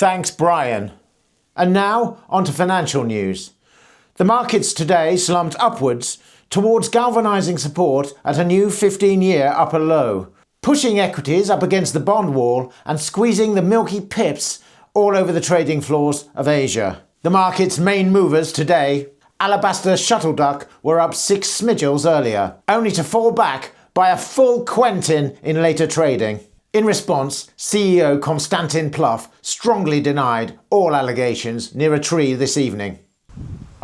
Thanks, Brian. And now, on to financial news. The markets today slumped upwards towards galvanising support at a new 15-year upper low, pushing equities up against the bond wall and squeezing the milky pips all over the trading floors of Asia. The market's main movers today, Alabaster Shuttleduck, were up 6 smidgels earlier, only to fall back by a full Quentin in later trading. In response, CEO Konstantin Pluff strongly denied all allegations near a tree this evening.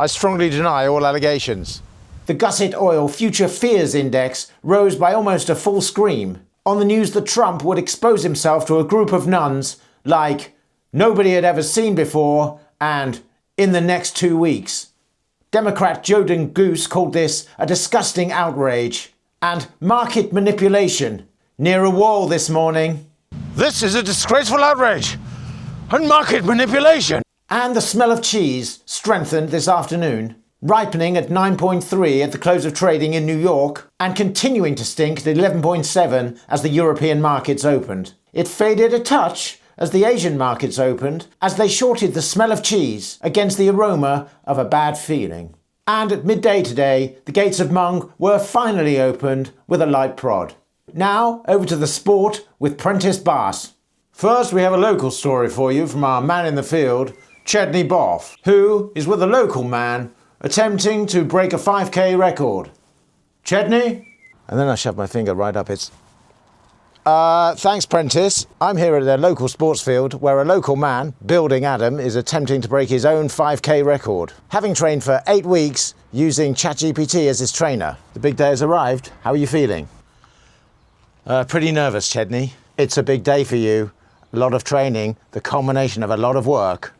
I strongly deny all allegations. The Gusset Oil Future Fears Index rose by almost a full scream on the news that Trump would expose himself to a group of nuns like nobody had ever seen before and in the next 2 weeks. Democrat Joden Goose called this a disgusting outrage and market manipulation near a wall this morning. This is a disgraceful outrage and market manipulation. And the smell of cheese strengthened this afternoon, ripening at 9.3 at the close of trading in New York and continuing to stink at 11.7 as the European markets opened. It faded a touch as the Asian markets opened, as they shorted the smell of cheese against the aroma of a bad feeling. And at midday today, the gates of Mung were finally opened with a light prod. Now, over to the sport with Prentice Bass. First, we have a local story for you from our man in the field, Chedney Boff, who is with a local man attempting to break a 5k record. Chedney? And then I shoved my finger right up its... Thanks, Prentice. I'm here at a local sports field where a local man, Building Adam, is attempting to break his own 5k record, having trained for 8 weeks using ChatGPT as his trainer. The big day has arrived. How are you feeling? Pretty nervous, Chedney. It's a big day for you. A lot of training, the culmination of a lot of work.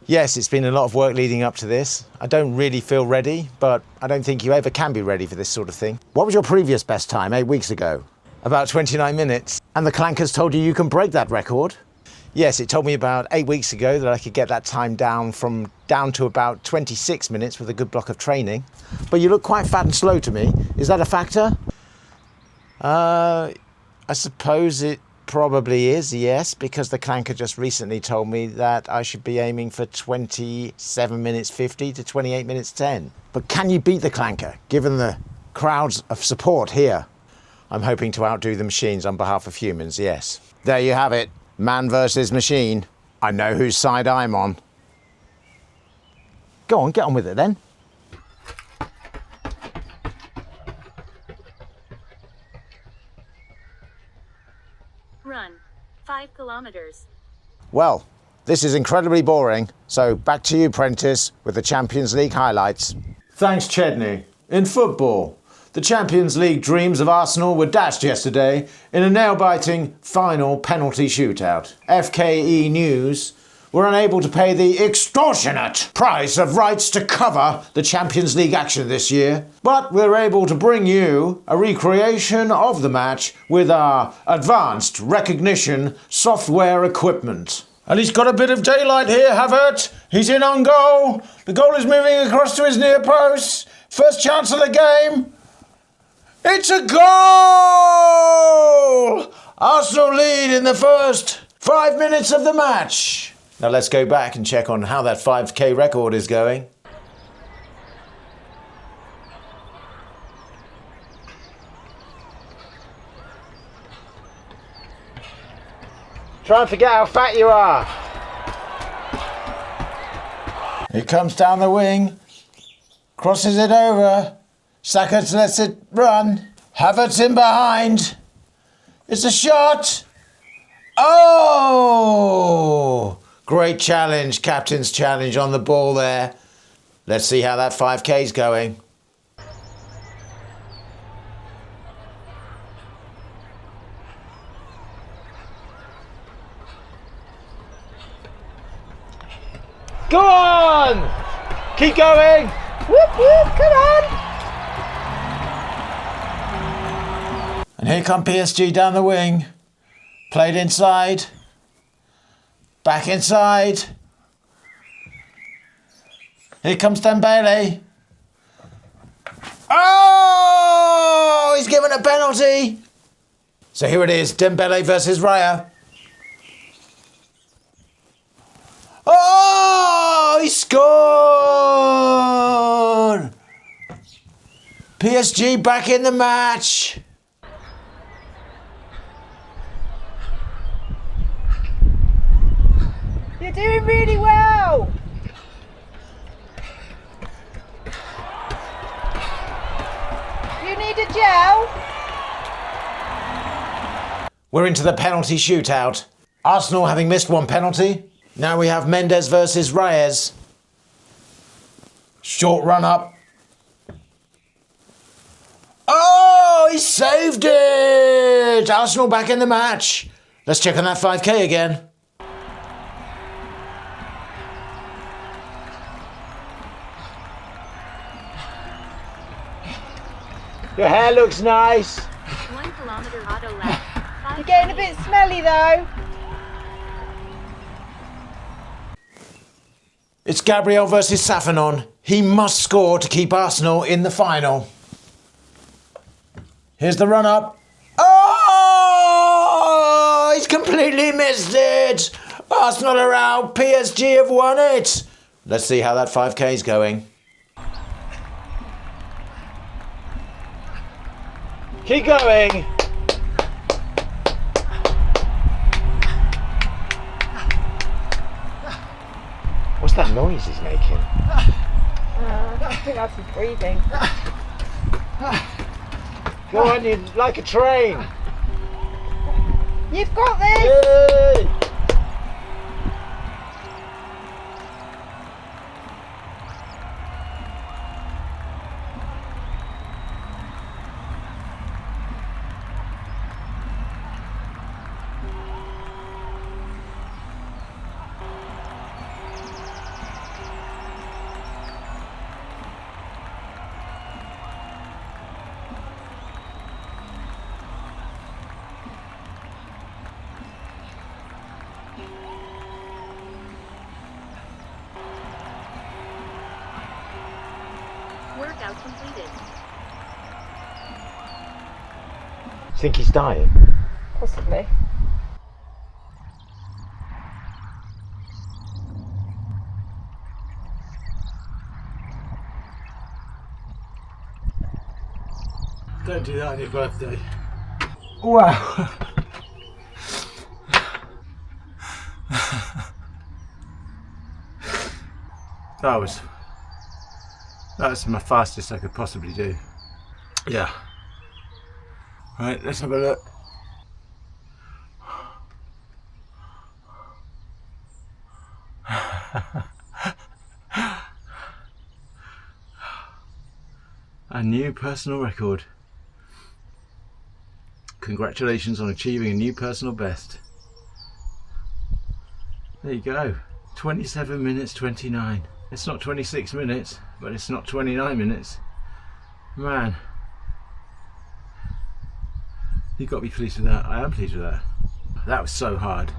Yes, it's been a lot of work leading up to this. I don't really feel ready, but I don't think you ever can be ready for this sort of thing. What was your previous best time 8 weeks ago? About 29 minutes. And the clankers told you you can break that record? Yes, it told me about 8 weeks ago that I could get that time down to about 26 minutes with a good block of training. But you look quite fat and slow to me. Is that a factor? I suppose it probably is, yes, because the clanker just recently told me that I should be aiming for 27 minutes 50 to 28 minutes 10. But can you beat the clanker, given the crowds of support here? I'm hoping to outdo the machines on behalf of humans, yes. There you have it. Man versus machine. I know whose side I'm on. Go on, get on with it then. Run 5 kilometers. Well, this is incredibly boring, so back to you, Prentice, with the Champions League highlights. Thanks, Chedney. In football, the Champions League dreams of Arsenal were dashed yesterday in a nail-biting final penalty shootout. FKE News were unable to pay the extortionate price of rights to cover the Champions League action this year, but we're able to bring you a recreation of the match with our advanced recognition software equipment. And he's got a bit of daylight here, Havertz. He's in on goal. The goal is moving across to his near post. First chance of the game. It's a goal! Arsenal lead in the first 5 minutes of the match. Now let's go back and check on how that 5k record is going. Try and forget how fat you are. It comes down the wing, crosses it over. Saka lets it run. Havertz in behind. It's a shot. Oh! Great challenge, captain's challenge on the ball there. Let's see how that 5k's going. Go on! Keep going! Whoop whoop, come on! And here come PSG down the wing. Played inside. Back inside. Here comes Dembele. Oh! He's given a penalty. So here it is, Dembele versus Raya. Oh, he scored! PSG back in the match. You're doing really well. You need a gel? We're into the penalty shootout. Arsenal having missed one penalty. Now we have Mendes versus Reyes. Short run up. Oh, he saved it! Arsenal back in the match. Let's check on that 5K again. Your hair looks nice. 1 kilometer auto lap. You're getting a bit smelly though. It's Gabriel versus Safanon. He must score to keep Arsenal in the final. Here's the run up. Oh, he's completely missed it. Arsenal are out. PSG have won it. Let's see how that 5K is going. Keep going. What's that noise he's making? I think that's his breathing. Go on, you like a train. You've got this! Yay! Workout completed. Think he's dying? Possibly. Don't do that on your birthday. Wow. That was my fastest I could possibly do. Yeah. Right, let's have a look. A new personal record. Congratulations on achieving a new personal best. There you go. 27 minutes 29. It's not 26 minutes, but it's not 29 minutes. Man, you've got to be pleased with that. I am pleased with that. That was so hard.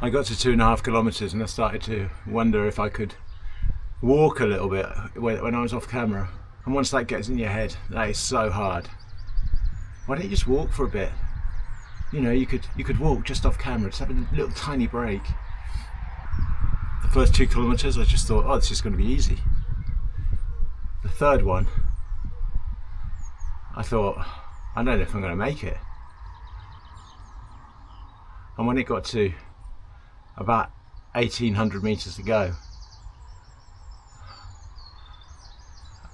I got to 2.5 kilometers and I started to wonder if I could walk a little bit when I was off camera. And once that gets in your head, that is so hard. Why don't you just walk for a bit? You know, you could walk just off camera, just have a little tiny break. The first 2 kilometers, I just thought, oh, this is going to be easy. The third one, I thought, I don't know if I'm going to make it. And when it got to about 1,800 meters to go,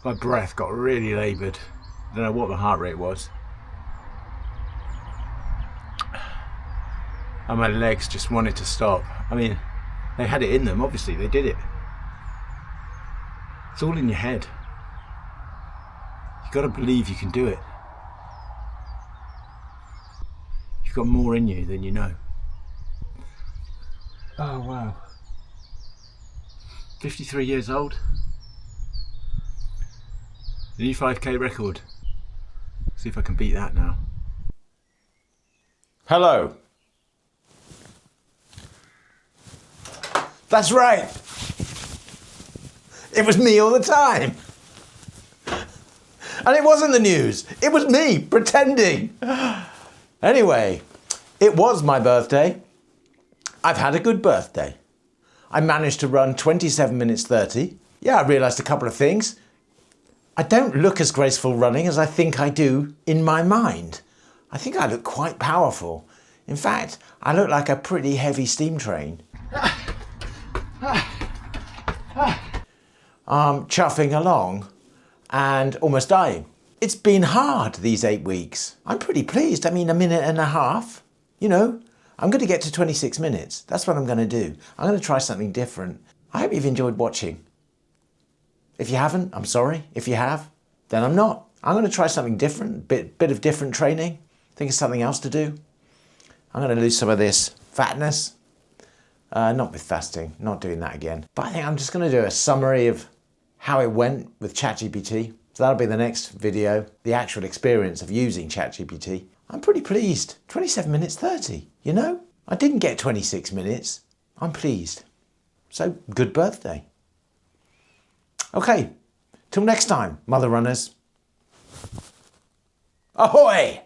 my breath got really laboured. I don't know what the heart rate was. And my legs just wanted to stop. I mean, they had it in them, obviously, they did it. It's all in your head. You've got to believe you can do it. You've got more in you than you know. Oh, wow. 53 years old. The new 5K record. See if I can beat that now. Hello. That's right. It was me all the time. And it wasn't the news. It was me pretending. Anyway, it was my birthday. I've had a good birthday. I managed to run 27 minutes 30. Yeah, I realised a couple of things. I don't look as graceful running as I think I do in my mind. I think I look quite powerful. In fact, I look like a pretty heavy steam train. I'm chuffing along and almost dying. It's been hard these 8 weeks. I'm pretty pleased. I mean, a minute and a half. You know, I'm going to get to 26 minutes. That's what I'm going to do. I'm going to try something different. I hope you've enjoyed watching. If you haven't, I'm sorry. If you have, then I'm not. I'm going to try something different, bit of different training. Think of something else to do. I'm going to lose some of this fatness. Not with fasting, not doing that again. But I think I'm just going to do a summary of how it went with ChatGPT. So that'll be the next video, the actual experience of using ChatGPT. I'm pretty pleased. 27 minutes 30, you know? I didn't get 26 minutes. I'm pleased. So, good birthday. Okay, till next time, Mother Runners. Ahoy!